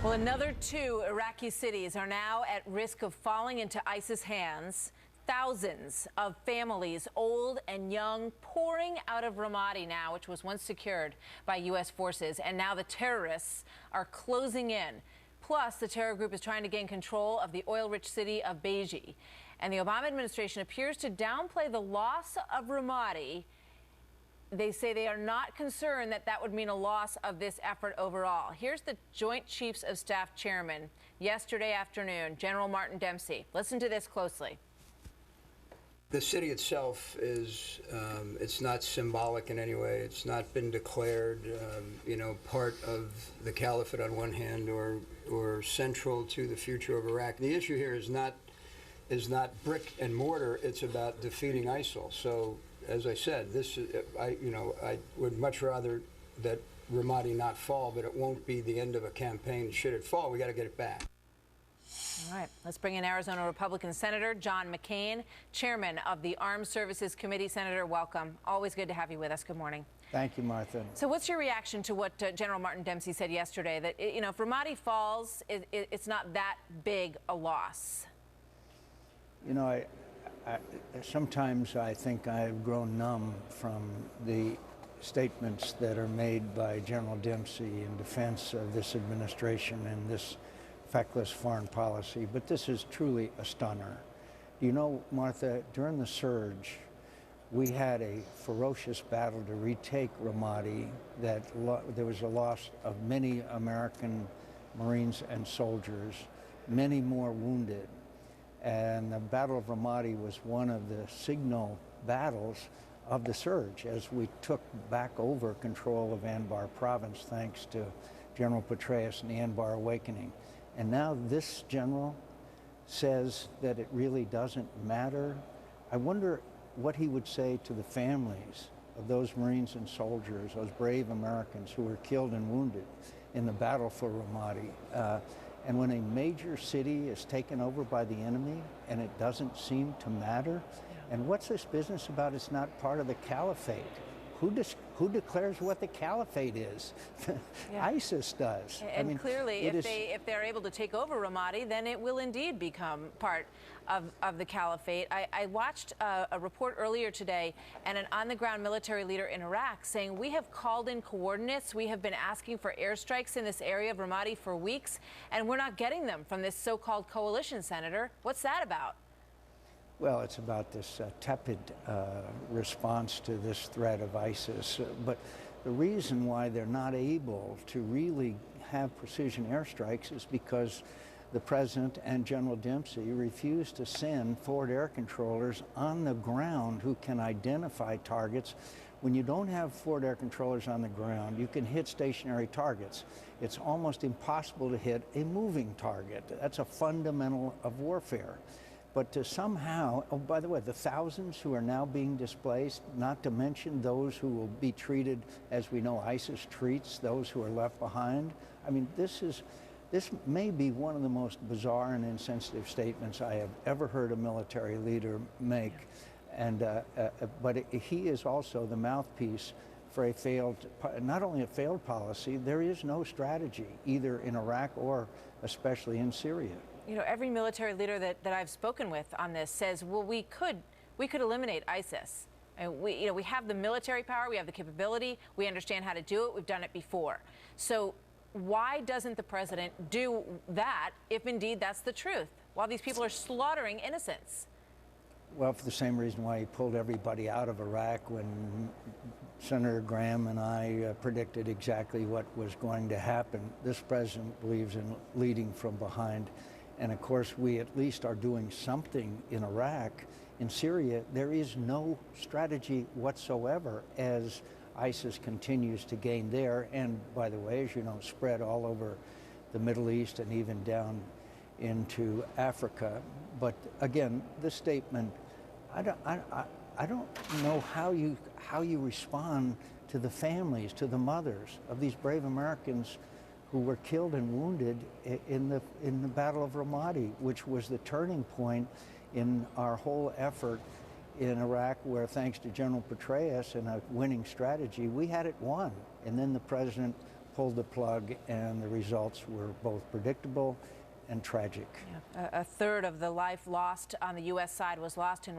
Well, another 2 Iraqi cities are now at risk of falling into ISIS hands. Thousands of families, old and young, pouring out of Ramadi now, which was once secured by U.S. forces. And now the terrorists are closing in. Plus, the terror group is trying to gain control of the oil-rich city of Beji. And the Obama administration appears to downplay the loss of Ramadi. They say they are not concerned that that would mean a loss of this effort overall. Here's the Joint Chiefs of Staff chairman yesterday afternoon, General Martin Dempsey. Listen to this closely. The city itself is, it's not symbolic in any way. It's not been declared, part of the caliphate on one hand or central to the future of Iraq. The issue here is not brick and mortar. It's about defeating ISIL. So, as I said, I would much rather that Ramadi not fall, but it won't be the end of a campaign. Should it fall, we got to get it back. All right, let's bring in Arizona Republican Senator John McCain, chairman of the Armed Services Committee. Senator, welcome. Always good to have you with us. Good morning. Thank you, Martha. So what's your reaction to what General Martin Dempsey said yesterday, that, if Ramadi falls, it's not that big a loss? Sometimes I think I've grown numb from the statements that are made by General Dempsey in defense of this administration and this feckless foreign policy, but this is truly a stunner. Martha, during the surge, we had a ferocious battle to retake Ramadi, that there was a loss of many American Marines and soldiers, many more wounded. And the Battle of Ramadi was one of the signal battles of the surge as we took back over control of Anbar province thanks to General Petraeus and the Anbar Awakening. And now this general says that it really doesn't matter. I wonder what he would say to the families of those Marines and soldiers, those brave Americans who were killed and wounded in the battle for Ramadi. And when a major city is taken over by the enemy and it doesn't seem to matter, and what's this business about it's not part of the caliphate? Who declares what the caliphate is? Yeah. ISIS does. And clearly, if they're able to take over Ramadi, then it will indeed become part of the caliphate. I watched a report earlier today, and an on-the-ground military leader in Iraq saying, we have called in coordinates. We have been asking for airstrikes in this area of Ramadi for weeks, and we're not getting them from this so-called coalition, Senator. What's that about? Well, it's about this tepid response to this threat of ISIS. But the reason why they're not able to really have precision airstrikes is because the President and General Dempsey refused to send forward air controllers on the ground who can identify targets. When you don't have forward air controllers on the ground, you can hit stationary targets. It's almost impossible to hit a moving target. That's a fundamental of warfare. But to somehow, oh, by the way, the thousands who are now being displaced, not to mention those who will be treated as we know ISIS treats those who are left behind. I mean, this may be one of the most bizarre and insensitive statements I have ever heard a military leader make. And, but he is also the mouthpiece for a failed, not only a failed policy, there is no strategy, either in Iraq or especially in Syria. Every military leader that I've spoken with on this says, well, we could eliminate ISIS. And we have the military power, we have the capability, we understand how to do it, we've done it before. So why doesn't the president do that if indeed that's the truth, while these people are slaughtering innocents? Well, for the same reason why he pulled everybody out of Iraq when Senator Graham and I predicted exactly what was going to happen. This president believes in leading from behind. And of course, we at least are doing something in Iraq. In Syria, there is no strategy whatsoever as ISIS continues to gain there. And by the way, as you know, spread all over the Middle East and even down into Africa. But again, this statement, I don't know how you respond to the families, to the mothers of these brave Americans who were killed and wounded in the Battle of Ramadi, which was the turning point in our whole effort in Iraq, where thanks to General Petraeus and a winning strategy, we had it won. And then the president pulled the plug, and the results were both predictable and tragic. Yeah. A third of the life lost on the U.S. side was lost in